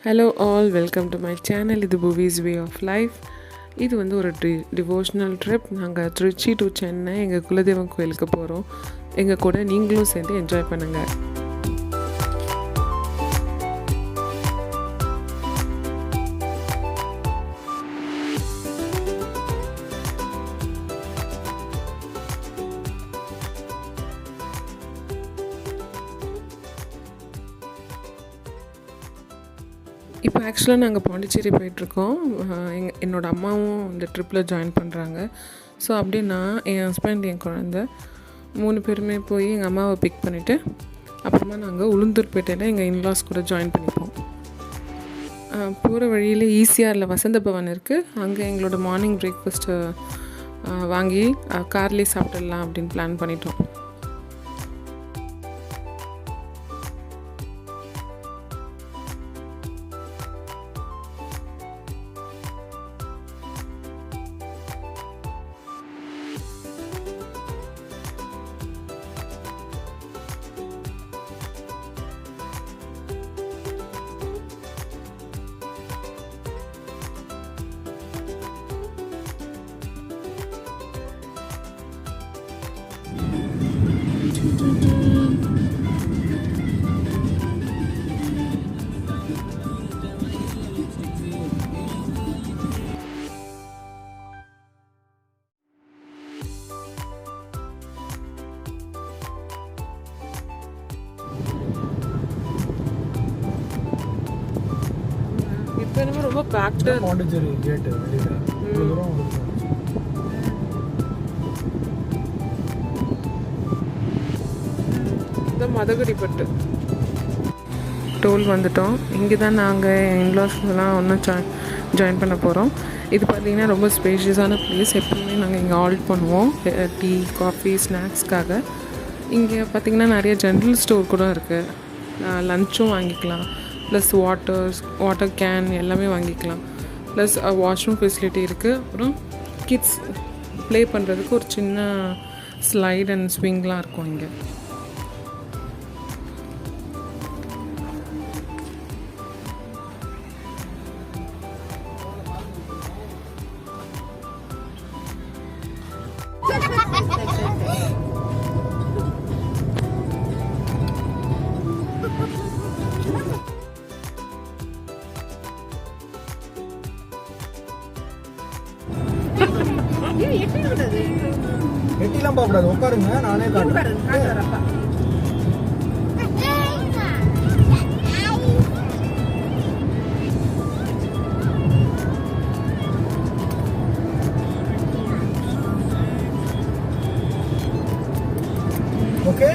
Hello all, welcome to my channel. இது Bouvi's Way of Life. இது வந்து ஒரு டிவோஷனல் ட்ரிப். நாங்கள் திருச்சி டு சென்னை எங்கள் குலதெய்வம் கோயிலுக்கு போகிறோம். எங்கள் கூட நீங்களும் சேர்ந்து என்ஜாய் பண்ணுங்கள். இப்போ ஆக்சுவலாக நாங்கள் பாண்டிச்சேரி போயிட்டுருக்கோம். என்னோடய அம்மாவும் இந்த ட்ரிப்பில் ஜாயின் பண்ணுறாங்க. ஸோ அப்படியே நான், என் ஹஸ்பண்ட், என் குழந்தை 3 பேருமே போய் எங்கள் அம்மாவை பிக் பண்ணிவிட்டு அப்புறமா நாங்கள் உளுந்தூர்பேட்டையில் எங்கள் இன்லாஸ் கூட ஜாயின் பண்ணிப்போம். போகிற வழியில் ஈசிஆரில் வசந்த பவன் இருக்குது. அங்கே எங்களோட மார்னிங் பிரேக்ஃபாஸ்ட்டு வாங்கி கார்லேயே சாப்பிட்டுடலாம் அப்படின்னு பிளான் பண்ணிட்டோம். இப்போ என்ன ரொம்ப பேக்டு பாண்டிச்சேரி கேட் வெளியில தூரம் இந்த மதகுடிப்பட்டு டோல் வந்துட்டோம். இங்கே தான் நாங்கள் இன்லாஸ்லாம் ஒன்றும் ஜாயின் பண்ண போகிறோம். இது பார்த்திங்கன்னா ரொம்ப ஸ்பேஷியஸான ப்ளேஸ். எப்பவுமே நாங்கள் இங்கே ஆர்டர் பண்ணுவோம் டீ, காஃபி, ஸ்நாக்ஸ்க்காக. இங்கே பார்த்திங்கன்னா நிறைய ஜென்ரல் ஸ்டோர் கூட இருக்குது. லஞ்சும் வாங்கிக்கலாம், ப்ளஸ் வாட்டர் கேன் எல்லாமே வாங்கிக்கலாம். ப்ளஸ் வாஷ்ரூம் ஃபெசிலிட்டி இருக்குது. அப்புறம் கிட்ஸ் ப்ளே பண்ணுறதுக்கு ஒரு சின்ன ஸ்லைட் அண்ட் ஸ்விங்லாம் இருக்கும் இங்கே. எட்டிலாம் போகக்கூடாது, உட்காருங்க, நானே காட்டுறேன். ஓகே,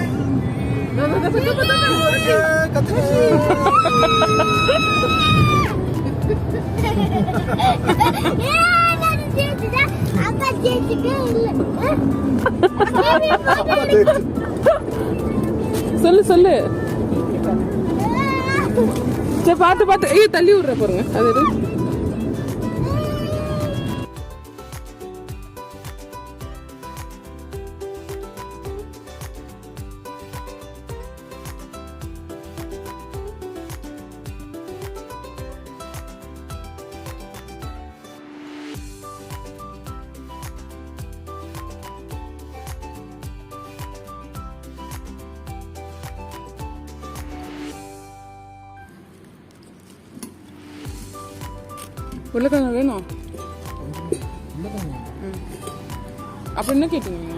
சொல்லு சொல்லு. சரி, பார்த்து ஐயோ தள்ளி விட்ற பாருங்க. அது உருளைக்கிழங்கு வேணும். அப்போ என்ன கேட்டீங்க?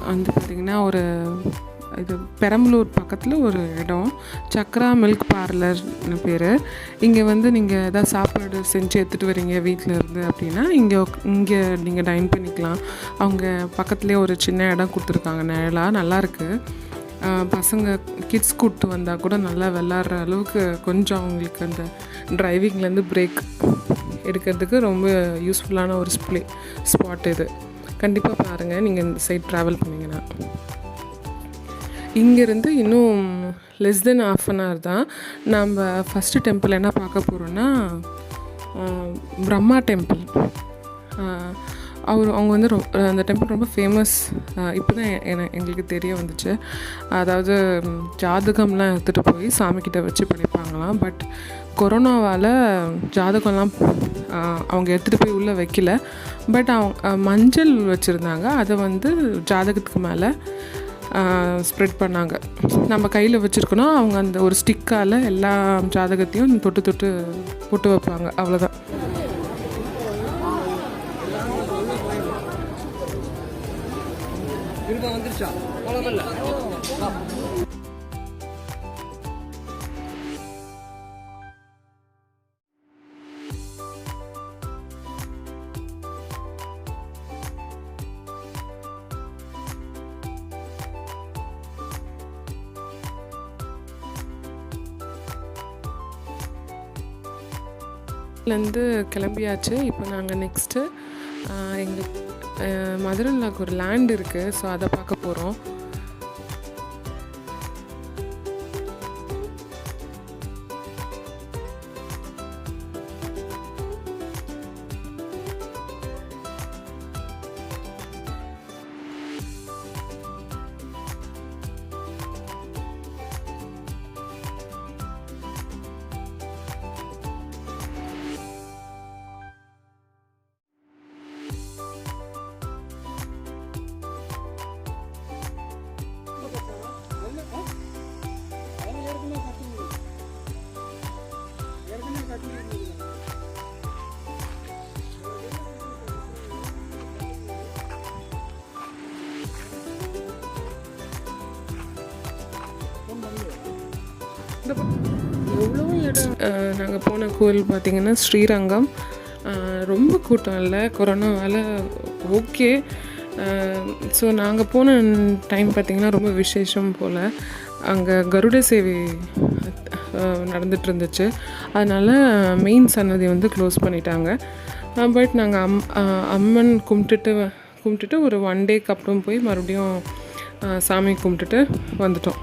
வந்து பார்த்திங்கன்னா ஒரு இது பெரம்பலூர் பக்கத்தில் ஒரு இடம், சக்ரா மில்க் பார்லர்னு பேர். இங்கே வந்து நீங்கள் எதாவது சாப்பாடு செஞ்சு எடுத்துகிட்டு வரீங்க வீட்டில் இருந்து அப்படின்னா இங்கே நீங்கள் டைன் பண்ணிக்கலாம். அவங்க பக்கத்துலேயே ஒரு சின்ன இடம் கொடுத்துருக்காங்க, நிழலாக நல்லாயிருக்கு. பசங்க கிட்ஸ் கூப்பிட்டு வந்தால் கூட நல்லா விளாட்ற அளவுக்கு கொஞ்சம் அவங்களுக்கு அந்த டிரைவிங்லேருந்து பிரேக் எடுக்கிறதுக்கு ரொம்ப யூஸ்ஃபுல்லான ஒரு ஸ்பாட் இது. கண்டிப்பாக பாருங்கள் நீங்கள் இந்த சைட் ட்ராவல் பண்ணிங்கன்னா. இங்கேருந்து இன்னும் லெஸ் தென் ½ அன் ஹவர் தான். நம்ம ஃபஸ்ட்டு டெம்பிள் என்ன பார்க்க போகிறோன்னா பிரம்மா டெம்பிள். அவங்க வந்து அந்த டெம்பிள் ரொம்ப ஃபேமஸ். இப்போ தான் எங்களுக்கு தெரிய வந்துச்சு. அதாவது ஜாதகம்லாம் எடுத்துகிட்டு போய் சாமிக்கிட்ட வச்சு படிப்பாங்களாம். பட் கொரோனாவால் ஜாதகம்லாம் அவங்க எடுத்துகிட்டு போய் உள்ளே வைக்கல. பட் அவங்க மஞ்சள் வச்சுருந்தாங்க, அதை வந்து ஜாதகத்துக்கு மேலே ஸ்ப்ரெட் பண்ணாங்க. நம்ம கையில் வச்சுருக்கணும். அவங்க அந்த ஒரு ஸ்டிக்கால் எல்லா ஜாதகத்தையும் தொட்டு தொட்டு போட்டு வைப்பாங்க. அவ்வளோதான். வந்துருச்சா? இருந்து கிளம்பியாச்சு. இப்போ நாங்கள் நெக்ஸ்ட்டு எங்கள் மதுரையில் ஒரு லேண்ட் இருக்குது. ஸோ அதை பார்க்க போகிறோம். நாங்கள் போன கோயில் பார்த்திங்கன்னா ஸ்ரீரங்கம். ரொம்ப கூட்டம் இல்லை, கொரோனாவால் ஓகே. ஸோ நாங்கள் போன டைம் பார்த்திங்கன்னா ரொம்ப விசேஷம் போல். அங்கே கருட சேவை நடந்துகிட்டு இருந்துச்சு. அதனால் மெயின் சன்னதி வந்து க்ளோஸ் பண்ணிட்டாங்க. பட் நாங்கள் அம்மன் கும்பிட்டுட்டு ஒரு 1 டேக்கு அப்புறம் போய் மறுபடியும் சாமி கும்பிட்டுட்டு வந்துட்டோம்.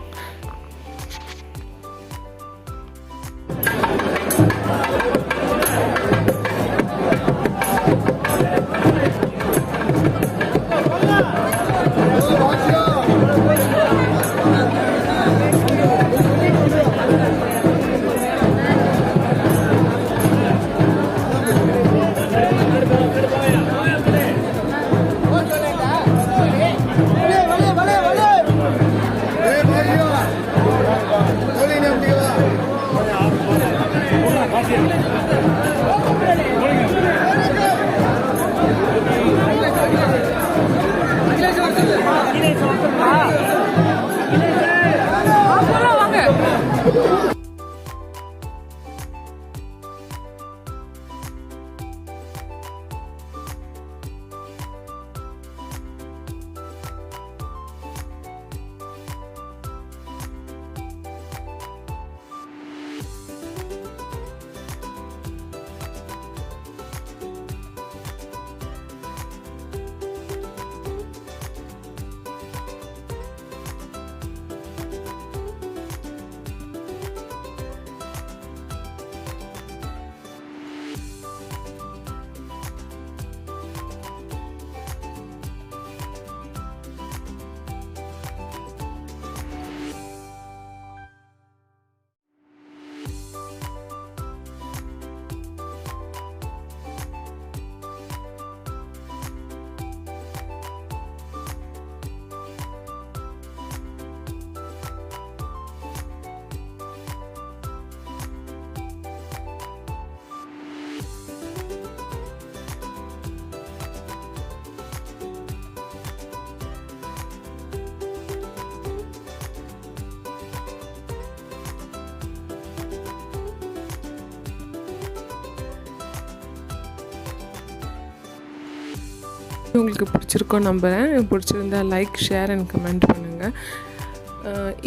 உங்களுக்கு பிடிச்சிருக்கோம் நம்புகிறேன். பிடிச்சிருந்தா லைக், ஷேர் அண்ட் கமெண்ட் பண்ணுங்கள்.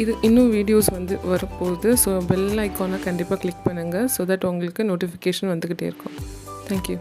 இது இன்னும் வீடியோஸ் வந்து வரப்போகுது. ஸோ பெல் ஐக்கானை கண்டிப்பாக கிளிக் பண்ணுங்கள். ஸோ தட் உங்களுக்கு நோட்டிஃபிகேஷன் வந்துக்கிட்டே இருக்கும். தேங்க்யூ.